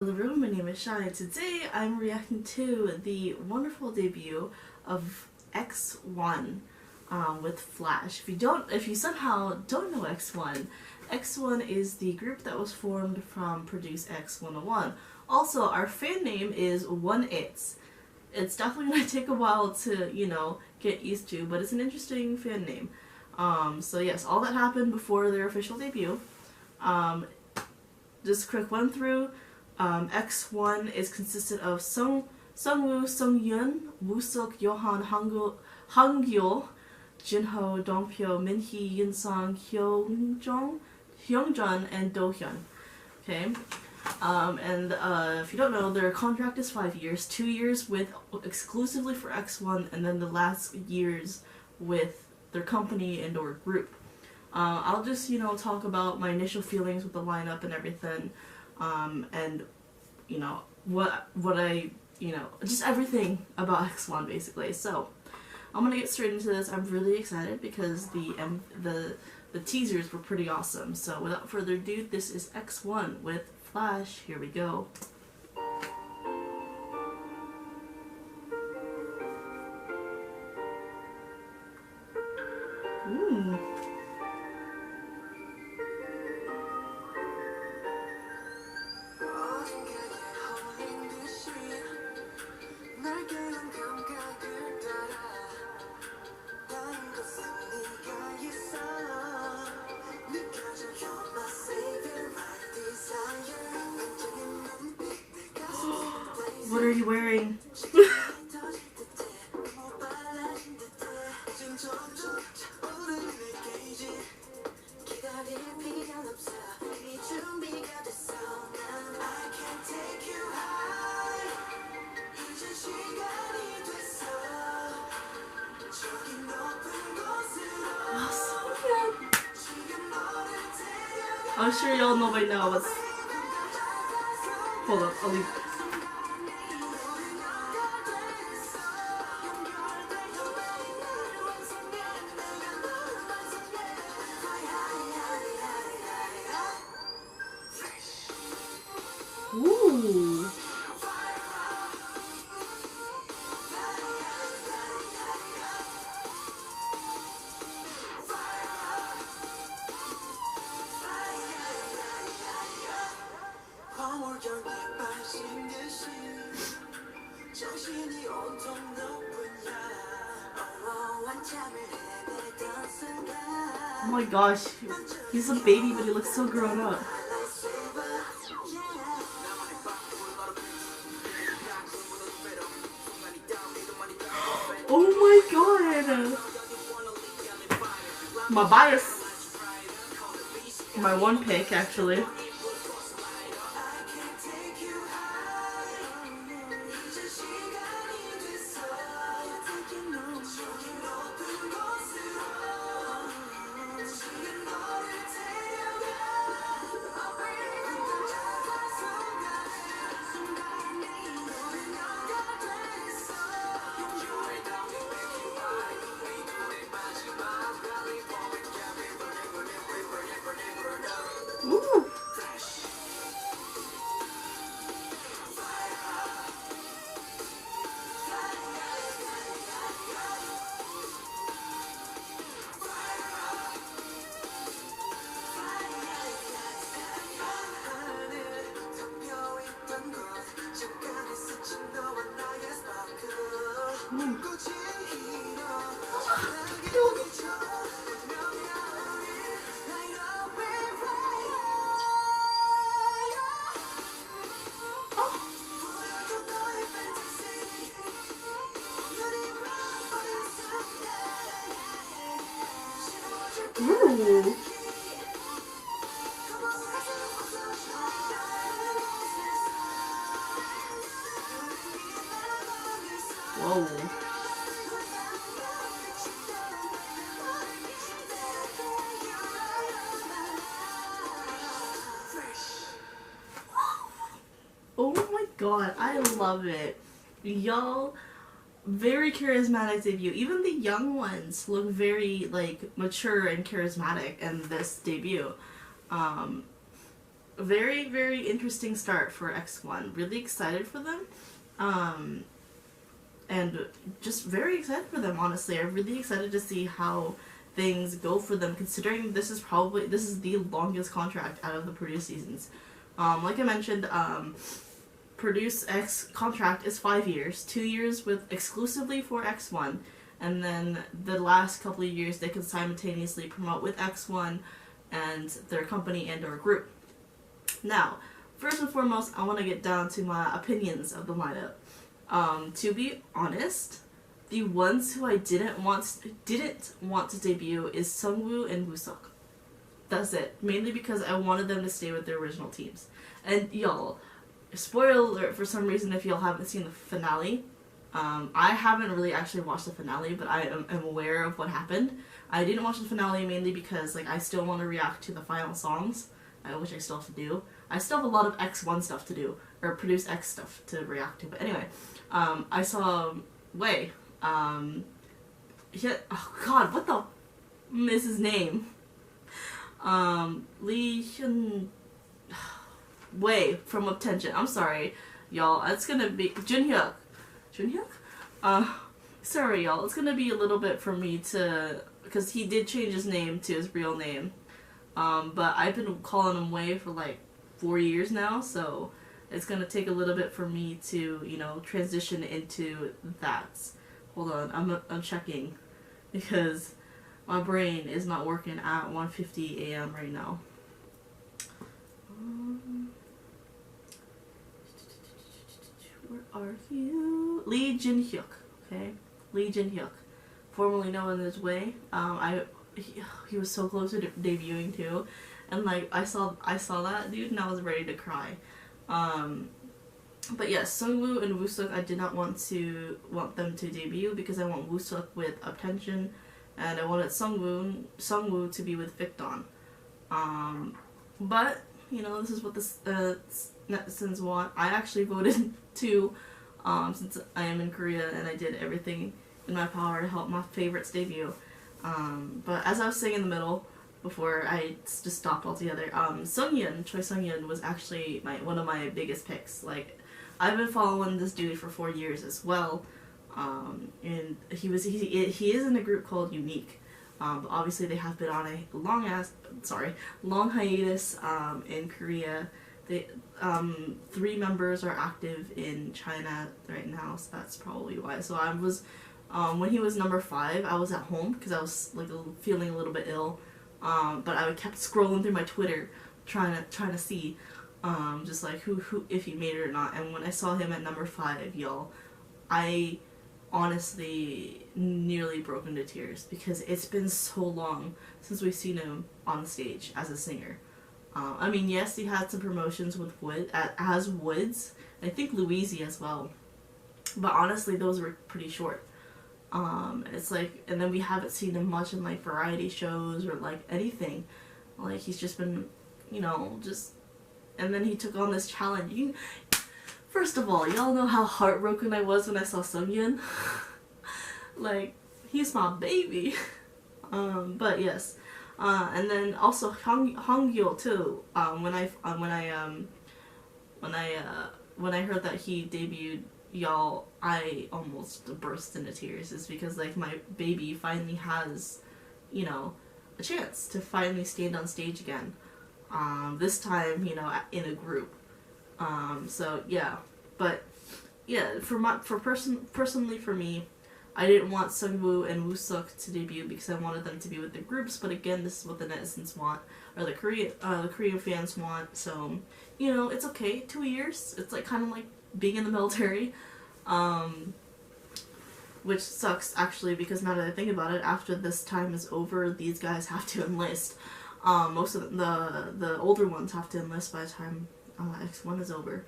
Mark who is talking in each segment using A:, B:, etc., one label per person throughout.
A: Hello everyone, my name is Shai. Today I'm reacting to the wonderful debut of X1 with Flash. If you somehow don't know X1, X1 is the group that was formed from Produce X 101. Also, our fan name is One It's. It's definitely gonna take a while to, get used to, but it's an interesting fan name. So yes, all that happened before their official debut. Just a quick run through. X1 is consisted of Sungwoo, Sungyun, Woosuk, Johan, Hangyo, Jinho, Dongpyo, Minhee, Yunsung, Hyungjun, and Dohyun. Okay, if you don't know, their contract is 5 years, 2 years with exclusively for X1, and then the last years with their company and or group. I'll just talk about my initial feelings with the lineup and everything. And what I just everything about X1 basically. So I'm gonna get straight into this. I'm really excited because the teasers were pretty awesome. So without further ado, this is X1 with Flash. Here we go. Ooh. What are you wearing? I'm sure y'all know by now what's... Hold up, I'll leave. Ooh. Oh my gosh, he's a baby but he looks so grown up. Oh my god! My bias. My one pick actually. Ooh. Ooh. Whoa. Oh my god, I love it. Y'all, very charismatic debut. Even the young ones look very mature and charismatic in this debut. very, very interesting start for X1. Really excited for them. And just very excited for them, honestly. I'm really excited to see how things go for them, considering this is the longest contract out of the Produce seasons. Like I mentioned, Produce X contract is 5 years, 2 years with exclusively for X1, and then the last couple of years they can simultaneously promote with X1 and their company and or group. Now, first and foremost, I want to get down to my opinions of the lineup. To be honest, the ones who I didn't want to debut is Sungwoo and Wooseok. That's it. Mainly because I wanted them to stay with their original teams. And y'all, spoiler alert for some reason if y'all haven't seen the finale. I haven't really actually watched the finale, but I am aware of what happened. I didn't watch the finale mainly because like I still want to react to the final songs, which I still have to do. I still have a lot of X1 stuff to do, or Produce X stuff to react to. But anyway, I saw Wei. Oh God, what the is his name? Lee Hyun Wei from Attention. I'm sorry, y'all. It's gonna be Junhyuk. Junhyuk? Sorry, y'all. It's gonna be a little bit for me to, because he did change his name to his real name. But I've been calling him Wei for like 4 years now, so it's gonna take a little bit for me to, you know, transition into that. Hold on, I'm checking because my brain is not working at 1:50 a.m. right now. Where are you? Lee Jin-hyuk. Okay, Lee Jin-hyuk, formerly known as Wei. He was so close to debuting too, and like I saw that dude and I was ready to cry. But yes, Sungwoo and Wooseok, I did not want them to debut because I want Wooseok with Attention, and I wanted Sungwoo to be with Victon. But you know, this is what the netizens want. I actually voted too, since I am in Korea and I did everything in my power to help my favorites debut. But as I was saying in the middle, before I just stopped altogether, Choi Sungyeon was actually one of my biggest picks. Like, I've been following this dude for 4 years as well, and he is in a group called Unique. But obviously they have been on a long hiatus in Korea. They 3 members are active in China right now, so that's probably why. So I was when he was number 5, I was at home because I was like feeling a little bit ill. But I kept scrolling through my Twitter trying to see just like who if he made it or not. And when I saw him at number 5, y'all, I honestly nearly broke into tears because it's been so long since we've seen him on stage as a singer. I mean, yes, he had some promotions with as Woods, and I think Louise as well, but honestly those were pretty short. It's like, and then we haven't seen him much in like variety shows or like anything. Like, he's just been, you know, and then he took on this challenge. First of all, y'all know how heartbroken I was when I saw Sungyeon. Like, he's my baby. But yes, and then also Hongyo too. When I heard that he debuted, y'all, I almost burst into tears. It's because like my baby finally has, you know, a chance to finally stand on stage again. This time, you know, in a group. So yeah, but yeah, personally for me, I didn't want Sungwoo and Wooseok to debut because I wanted them to be with their groups. But again, this is what the netizens want, or the Korean fans want. So, you know, it's okay. 2 years. It's like kind of like being in the military, which sucks actually, because now that I think about it, after this time is over, these guys have to enlist. Most of the older ones have to enlist by the time X1 is over,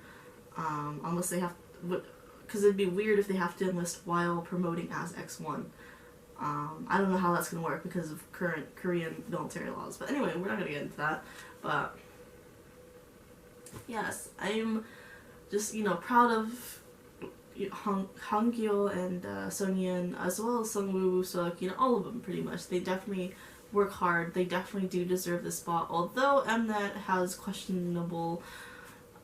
A: unless they have, because it'd be weird if they have to enlist while promoting as X1. I don't know how that's gonna work because of current Korean military laws, but anyway, we're not gonna get into that. But yes, I'm just, you know, proud of Hongyo and Sungyeon, as well as Sungwoo, Wooseok, you know, all of them pretty much. They definitely work hard. They definitely do deserve the spot. Although Mnet has questionable,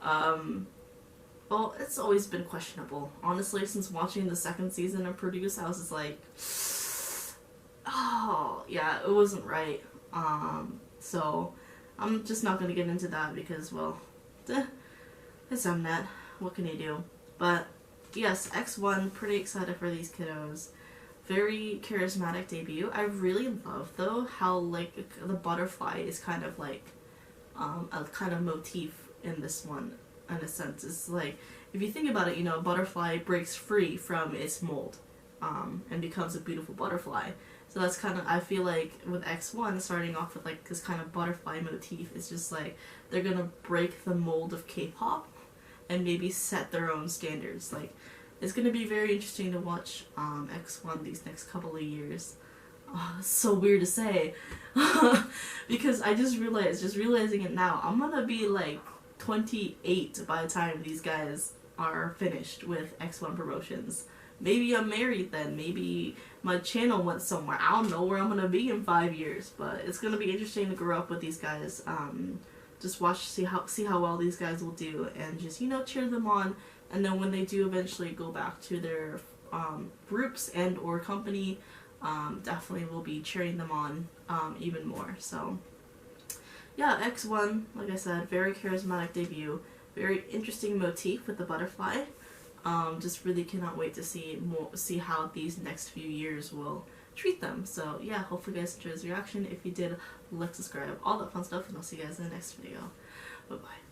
A: well, it's always been questionable. Honestly, since watching the second season of Produce, I was just like, oh, yeah, it wasn't right. So I'm just not gonna get into that because, well, it's Mnet. What can you do? But yes, X1, pretty excited for these kiddos. Very charismatic debut. I really love though how like the butterfly is kind of like a kind of motif in this one in a sense. It's like if you think about it, you know, a butterfly breaks free from its mold and becomes a beautiful butterfly. So that's kind of, I feel like with X1 starting off with like this kind of butterfly motif, it's just like they're gonna break the mold of K-pop and maybe set their own standards. Like, it's gonna be very interesting to watch X1 these next couple of years. Oh, it's so weird to say. Because I just realized, just realizing it now, I'm gonna be like 28 by the time these guys are finished with X1 promotions. Maybe I'm married then, maybe my channel went somewhere. I don't know where I'm gonna be in 5 years, but it's gonna be interesting to grow up with these guys. Just watch, see how well these guys will do, and just, you know, cheer them on. And then when they do eventually go back to their groups and or company, definitely will be cheering them on even more. So yeah, X1, like I said, very charismatic debut, very interesting motif with the butterfly. Just really cannot wait to see how these next few years will treat them. So yeah, hopefully you guys enjoyed this reaction. If you did, like, subscribe, all that fun stuff, and I'll see you guys in the next video. Bye bye.